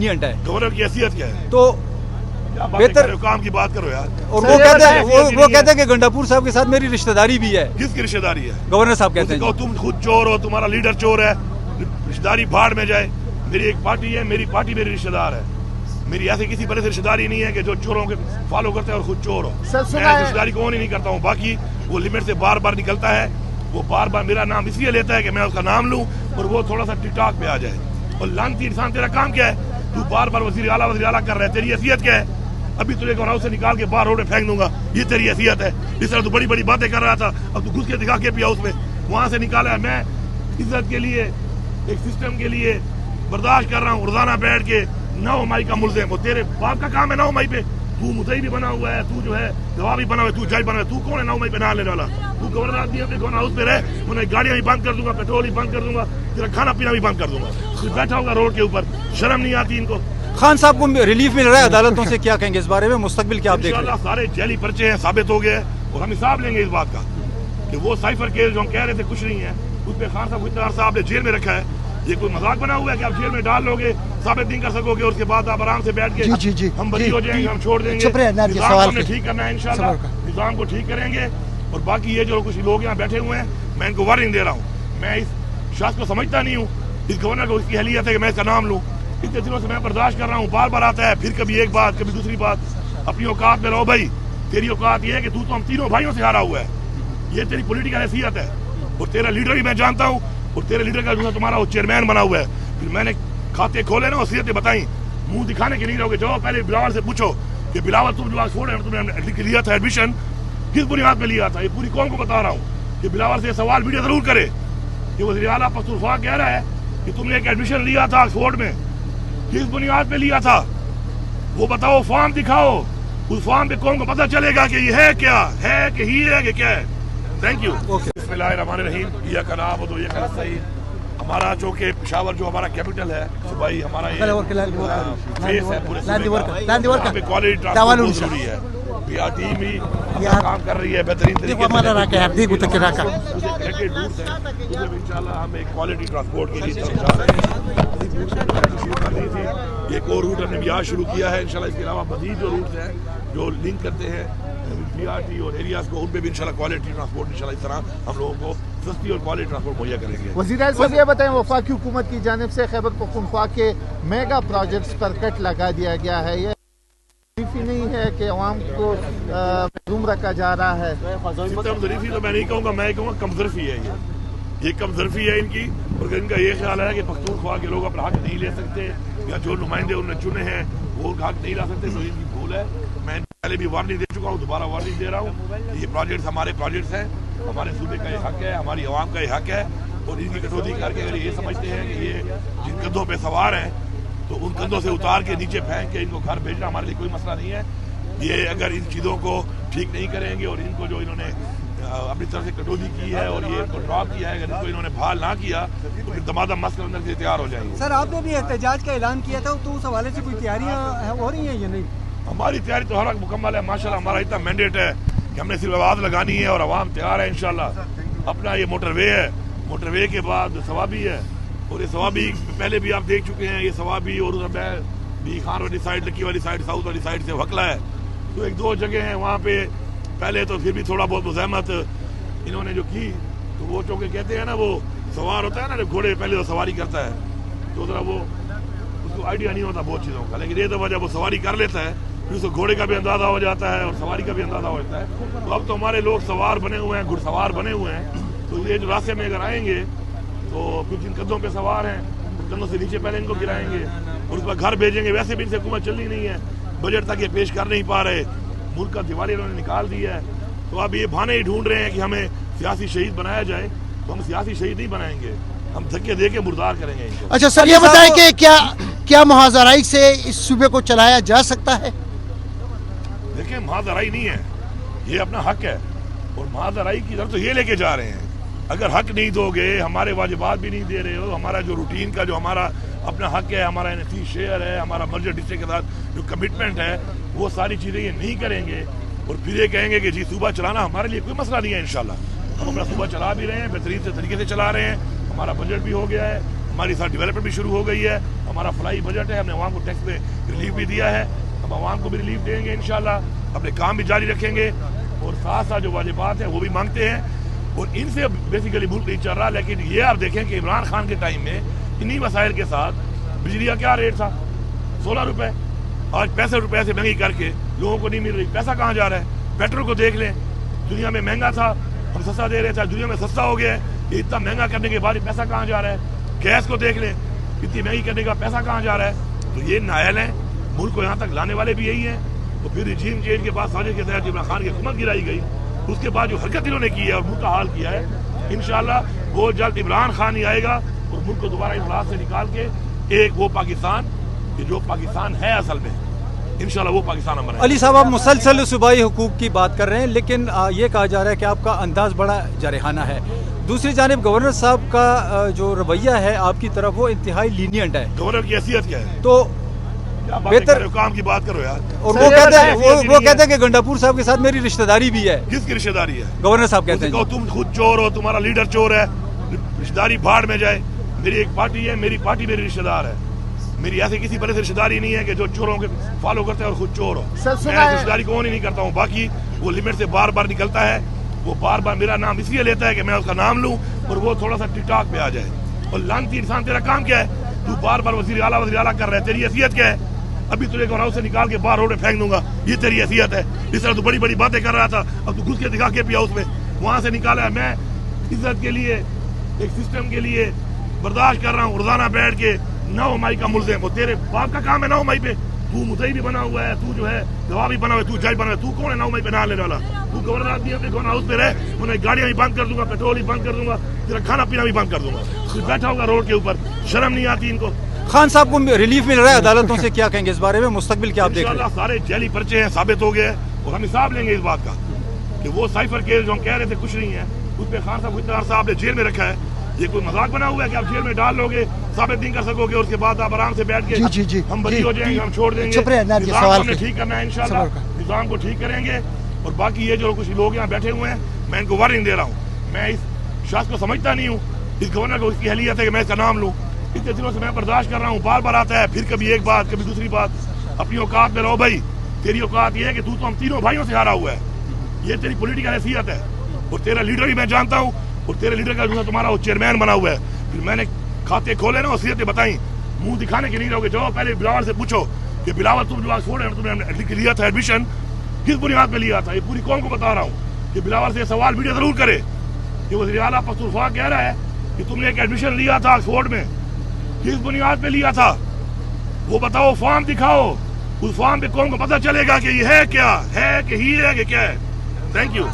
है। गवर्नर की हैसियत क्या है? तो बेहतर काम की बात करो यार। और वो कहते हैं कि गंडापुर साहब के साथ मेरी रिश्तेदारी भी है। किसकी रिश्तेदारी है? गवर्नर साहब कहते हैं तुम खुद चोर हो, तुम्हारा लीडर चोर है, रिश्तेदारी भाड़ में जाए। मेरी एक पार्टी है, मेरी पार्टी मेरी रिश्तेदार है। मेरी ऐसे किसी बड़े से रिश्तेदारी नहीं है कि जो चोरों के फॉलो करते हैं और खुद चोर हो। मैं रिश्तेदारी कौन ही नहीं करता हूँ। बाकी वो लिमिट से बार बार निकलता है, वो बार बार मेरा नाम इसलिए लेता है कि मैं उसका नाम लूँ और वो थोड़ा सा टिकटॉक पे आ जाए। और लानती इंसान, तेरा काम क्या है? तू बार बार वजीर आला कर रहा है, तेरी हैसियत क्या है? अभी तुझे हाउस से निकाल के बाहर रोड में फेंक दूंगा, ये तेरी हैसियत है? इस तरह तू बड़ी बड़ी बातें कर रहा था, अब तू घुस के दिखा के हाउस में वहां से निकाला है। मैं इज्जत के लिए, एक सिस्टम के लिए बर्दाश्त कर रहा हूँ। रोजाना बैठ के 9 मई का मुल्जिम, वो तेरे बाप का काम है 9 मई पे। तू मुद्दई भी बना हुआ है, तू जो है गवाह भी बना हुआ है, तू जज बना हुआ है। तू कौन है 9 मई पे ना लेने वाला? तू गवर्नर आदमी है, कौन हाउस पे रहे, उन्हें गाड़ियां भी बंद कर दूंगा, पेट्रोल भी बंद कर दूंगा, तेरा खाना पीना भी बंद कर दूंगा। तू बैठा होगा रोड के ऊपर, शर्म नहीं आती इनको? खान साहब को रिलीफ मिल रहा है अदालतों से, क्या कहेंगे इस बारे में? मुस्तकबिल क्या आप देख रहे हैं? सारे जेली पर्चे हैं, साबित हो गए और हम हिसाब लेंगे इस बात का कि वो साइफर केस जो हम कह रहे थे कुछ नहीं है, उस पे खान साहब को इतना अरसा आपने जेल में रखा है। ये कोई मजाक बना हुआ है कि आप जेल में डाल लोगे, साबित नहीं कर सकोगे, उसके बाद आप आराम से बैठ के हम बरी हो जाएंगे, हम छोड़ देंगे। निजाम को ठीक करना है, इंशाल्लाह निजाम को ठीक करेंगे। और बाकी ये जो कुछ लोग यहाँ बैठे हुए हैं, मैं इनको वार्निंग दे रहा हूँ। मैं इस शख्स को समझता नहीं हूँ, इस गवर्नर को इसकी अहलियत है कि मैं इसका नाम लूँ। इतने दिनों से मैं बर्दाश्त कर रहा हूँ, बार बार आता है, फिर कभी एक बात कभी दूसरी बात। अपनी औकात में रहो भाई। तेरी औकात ये है कि तू तो हम तीनों भाइयों से हारा हुआ है, ये तेरी पॉलिटिकल हैसियत है। और तेरा लीडर भी मैं जानता हूँ, और तेरे लीडर का जो तुम्हारा वो चेयरमैन बना हुआ है। फिर मैंने खाते खोले ना, वसीयतें बताई, मुंह दिखाने के नहीं रहोगे। जाओ पहले बिलावल से पूछो कि बिलावल तुम जो आज तुमने लिया था एडमिशन, किस बुनियाद पे लिया था? ये पूरी कौम को बता रहा हूँ कि बिलावल से सवाल वीडियो जरूर करे कि वज़ीर आला पख्तूनख्वा कह रहा है कि तुमने एक एडमिशन लिया था ऑक्सफोर्ड में, किस बुनियाद पे लिया था? वो बताओ, फॉर्म दिखाओ। उस फॉर्म पे कौन को पता चलेगा कि ये है क्या है, कि ही है कि क्या है। Thank you. बिस्मिल्लाहिर्रहमानिर्रहीम। इय्याका नअबुदु व इय्याका नस्तईन। हमारा जो कि पेशावर जो हमारा कैपिटल है, सूबाई हमारा ये फेस है पूरे सूबे का, क्वालिटी ट्रांसपोर्ट बहुत जरूरी है। बिहार टीम ही अपना काम कर रही है बेहतरीन तरीके से। इंशाल्लाह हम एक क्वालिटी ट्रांसपोर्ट के लिए जा रहे हैं। एक और रूट हमने आज शुरू किया है इंशाल्लाह। इसके अलावा मजीद जो रूट्स हैं जो लिंक करते हैं बीआरटी और एरियाज को, उन पे भी इंशाल्लाह क्वालिटी ट्रांसपोर्ट इंशाल्लाह इस तरह हम लोगों को सस्ती और क्वालिटी ट्रांसपोर्ट मुहैया करेंगे। वज़ीर आज़म ये बताएं, वफाकी हुकूमत की जानिब से खैबर पख्तूनख्वा के मेगा प्रोजेक्ट्स पर कट लगा दिया गया है, ये नहीं है कि अवाम को महरूम रखा जा रहा है? कमजोरी तो मैं नहीं कहूँगा, मैं कहूँगा कमजोरी है। ये कमजोरी है इनकी। और इनका ये ख्याल है कि पख्तूनख्वा के लोग अपना हक नहीं ले सकते, या जो नुमाइंदे उन्होंने चुने हैं वो हक नहीं ला सकते, तो इनकी भूल है। मैं पहले भी वार्निंग दे चुका हूँ, दोबारा वार्निंग दे रहा हूँ। ये प्रोजेक्ट्स हमारे प्रोजेक्ट्स हैं, हमारे सूबे का ये हक है, हमारी आवाम का ये हक है। और इनकी कटौती करके अगर ये समझते हैं कि ये जिन कंधों पे सवार हैं, तो उन कंधों से उतार के नीचे फेंक के इनको घर भेजना हमारे लिए कोई मसला नहीं है। ये अगर इन चीज़ों को ठीक नहीं करेंगे और इनको जो इन्होंने अपनी तरफ से कटौती की है और ये इनको ड्रॉप किया है, अगर इनको इन्होंने बहाल ना किया तो फिर दमादम मस्कर अंदर से तैयार हो जाएंगे। सर, आपने भी एहतजाज का ऐलान किया था, तो उस हवाले से कोई तैयारियां हो रही हैं या नहीं? हमारी तैयारी तो हर वक्त मुकम्मल है माशाल्लाह। हमारा इतना मैंडेट है कि हमने सिर्फ आवाज़ लगानी है और आवाम तैयार है इंशाल्लाह। अपना ये मोटरवे है, मोटरवे के बाद सवाबी है, और ये सवाबी पहले भी आप देख चुके हैं। ये सवाबी और भी खान वाली साइड, लकी वाली साइड, साउथ वाली साइड से वकला है, तो एक दो जगह हैं वहाँ पे पहले तो फिर भी थोड़ा बहुत मुज़ाहमत इन्होंने जो की, तो वो चौके कहते हैं ना, वो सवार होता है ना घोड़े, पहले तो सवारी करता है तो ज़रा वो उसको आइडिया नहीं होता बहुत चीज़ों का, लेकिन ये दफ़ा जब वो सवारी कर लेता है फिर उसको घोड़े का भी अंदाज़ा हो जाता है और सवारी का भी अंदाज़ा हो जाता है। तो अब तो हमारे लोग सवार बने हुए हैं, घुड़सवार बने हुए हैं, तो ये जो रास्ते में अगर आएंगे तो कुछ इन कंधों पे सवार हैं, उस कंधों से नीचे पहले इनको गिराएंगे और उस पर घर भेजेंगे। वैसे भी इनसे हुकूमत चलनी नहीं है, बजट तक ये पेश कर नहीं पा रहे, मुल्क का दिवाली इन्होंने निकाल दिया है। तो अब ये बहाने ही ढूंढ रहे हैं कि हमें सियासी शहीद बनाया जाए, तो हम सियासी शहीद नहीं बनाएंगे, हम धक्के दे के मुर्दार करेंगे इनको। अच्छा सर, ये बताएं कि क्या मुहाजराई से इस सूबे को चलाया जा सकता है? देखिए, मुहाजराई नहीं है, ये अपना हक है और मुहाजराई की तरफ तो ये लेके जा रहे हैं। अगर हक नहीं दोगे, हमारे वाजिबात भी नहीं दे रहे हो, हमारा जो रूटीन का जो हमारा अपना हक है, हमारा NFT शेयर है, हमारा मर्जर डिस्ट्रिक्ट के साथ जो कमिटमेंट है, वो सारी चीज़ें ये नहीं करेंगे और फिर ये कहेंगे कि जी सूबा चलाना हमारे लिए कोई मसला नहीं है। इंशाल्लाह हम अपना सूबा चला भी रहे हैं, बेहतरीन से तरीके से चला रहे हैं, हमारा बजट भी हो गया है, ہماری ساتھ ڈیولپمنٹ بھی شروع ہو گئی ہے. ہمارا فلائی بجٹ ہے, ہم نے عوام کو ٹیکس میں ریلیف بھی دیا ہے, ہم عوام کو بھی ریلیف دیں گے انشاءاللہ, اپنے کام بھی جاری رکھیں گے, اور ساتھ ساتھ جو واجبات ہیں وہ بھی مانگتے ہیں, اور ان سے بیسیکلی ملک نہیں چل رہا. لیکن یہ آپ دیکھیں کہ عمران خان کے ٹائم میں انہی وسائل کے ساتھ بجلی کا کیا ریٹ تھا, 16 روپے, آج 65 روپے سے مہنگی کر کے لوگوں کو نہیں مل رہی. پیسہ کہاں جا رہا ہے؟ پیٹرول کو دیکھ لیں, دنیا میں مہنگا تھا, ہم سستا دے رہے تھے, دنیا میں سستا ہو گیا ہے, یہ اتنا مہنگا کرنے کے بعد پیسہ کہاں جا رہا ہے؟ گیس کو دیکھ لیں, اتنی مہنگی کرنے کا پیسہ کہاں جا رہا ہے؟ تو یہ نائل ہیں, ملک کو یہاں تک لانے والے بھی یہی ہیں. تو پھر رجیم چینج کے بعد سازش کے تحت عمران خان کی حکومت گرائی گئی, اس کے بعد جو حرکت انہوں نے کی ہے اور ملک کا حال کیا ہے, انشاءاللہ وہ جلد عمران خان ہی آئے گا اور ملک کو دوبارہ اس حالات سے نکال کے ایک وہ پاکستان کہ جو پاکستان ہے اصل میں, انشاءاللہ وہ پاکستان ہم بنائیں گے. علی صاحب آپ مسلسل صوبائی حقوق کی بات کر رہے ہیں, لیکن یہ کہا جا رہا ہے کہ آپ کا انداز بڑا جارحانہ ہے. دوسری جانب گورنر صاحب کا جو رویہ ہے آپ کی طرف وہ انتہائی لینینٹ ہے. گورنر کی حیثیت کیا ہے؟ تو بہتر کام کی بات کرو یار. اور وہ کہتے ہیں کہ گنڈاپور صاحب کے ساتھ میری رشتہ داری بھی ہے. کس کی رشتہ داری ہے؟ گورنر صاحب کہتے ہیں تم خود چور ہو, تمہارا لیڈر چور ہے, رشتہ داری بھاڑ میں جائے. میری ایک پارٹی ہے, میری پارٹی میری رشتہ دار ہے, میری ایسے کسی بڑے سے رشتہ داری نہیں ہے کہ جو چوروں کے فالو کرتے ہیں اور خود چور ہو. میں رشتہ داری کو نہیں کرتا ہوں. باقی وہ لمٹ سے بار بار نکلتا ہے, وہ بار بار میرا نام اس لیے لیتا ہے کہ میں اس کا نام لوں اور وہ تھوڑا سا ٹک ٹاک پہ آ جائے. اور لانتی انسان, تیرا کام کیا ہے؟ تو بار بار وزیر اعلیٰ کر رہا ہے, تیری حیثیت کیا ہے؟ ابھی تجھے گورنر ہاؤس سے نکال کے باہر روڈ پہ پھینک دوں گا, یہ تیری حیثیت ہے؟ اس طرح تو بڑی بڑی باتیں کر رہا تھا, اب تو گھس کے دکھا کے پیا اس میں, وہاں سے نکالا ہے. میں عزت کے لیے, ایک سسٹم کے لیے برداشت کر رہا ہوں. روزانہ بیٹھ کے 9 مئی کا ملزم, وہ تیرے باپ کا کام ہے 9 مئی پہ, تو مدعی بھی بنا ہوا ہے, تو جو ہے گواہ بھی بنا ہوا ہے, تو جج بنا ہوا ہے, تو کون ہے 9 مئی پہ نام لینے والا؟ تو گورنر آدمی اپنے گورنر ہاؤس پہ رہے, انہیں گاڑیاں بھی بند کر دوں گا, پیٹرول بھی بند کر دوں گا, تیرا کھانا پینا بھی بند کر دوں گا. بیٹھا ہوگا روڈ کے اوپر, شرم نہیں آتی ان کو. خان صاحب کو ریلیف مل رہا ہے عدالتوں سے, کیا کہیں گے اس بارے میں؟ مستقبل کیا آپ دیکھ رہے ہیں؟ انشاءاللہ سارے جیلی پرچے ہیں, ثابت ہو گئے, اور ہم حساب لیں گے اس بات کا کہ وہ سائفر کیس جو ہم کہہ رہے تھے کچھ نہیں ہے, اس پہ خان صاحب کو اتنا عرصہ آپ نے جیل میں رکھا ہے. یہ کوئی مذاق بنا ہوا ہے کہ آپ جیل میں ڈال لو گے, ثابت نہیں کر سکو گے, اور اس کے بعد آپ آرام سے بیٹھ کے ہم بری ہو جائیں گے, ہم چھوڑ دیں گے. نظام کو ہم نے ٹھیک کرنا ہے انشاءاللہ, نظام کو ٹھیک کریں گے. اور باقی یہ جو کچھ لوگ یہاں بیٹھے ہوئے ہیں, میں ان کو وارننگ دے رہا ہوں, میں اس شخص کو سمجھتا نہیں ہوں, اس گورنر کو اس کی اہلیت ہے کہ میں اس کا نام لوں. اتنے دنوں سے میں برداشت کر رہا ہوں, بار بار آتا ہے, پھر کبھی ایک بات کبھی دوسری بات. اپنی اوقات میں رہو بھائی, تیری اوقات یہ ہے کہ تو ہم تینوں بھائیوں سے ہارا ہوا ہے, یہ تیری پولیٹیکل حیثیت ہے, اور تیرا لیڈر بھی میں جانتا ہوں, اور تیرے لیڈر کا دوسرا تمہارا وہ چیئرمین بنا ہوا ہے. پھر میں نے کھاتے کھولے نا, وصیتیں بتائیں, منہ دکھانے کے نہیں رہو گے. جاؤ پہلے بلاول سے پوچھو کہ بلاول تم جو آکسفورڈ ہے تم نے لیا تھا ایڈمیشن, کس بنیاد پہ لیا تھا؟ یہ پوری قوم کو بتا رہا ہوں کہ بلاول سے سوال میڈیا ضرور کرے کہ وزیر اعلیٰ پختونخوا کہہ رہا ہے کہ تم نے ایک ایڈمیشن لیا تھا آکسفورڈ میں, کس بنیاد پہ لیا تھا؟ وہ بتاؤ, فارم دکھاؤ, اس فارم پہ قوم کو پتہ چلے گا کہ یہ ہے کیا ہے, کہ ہی ہے کہ کیا ہے. Thank you.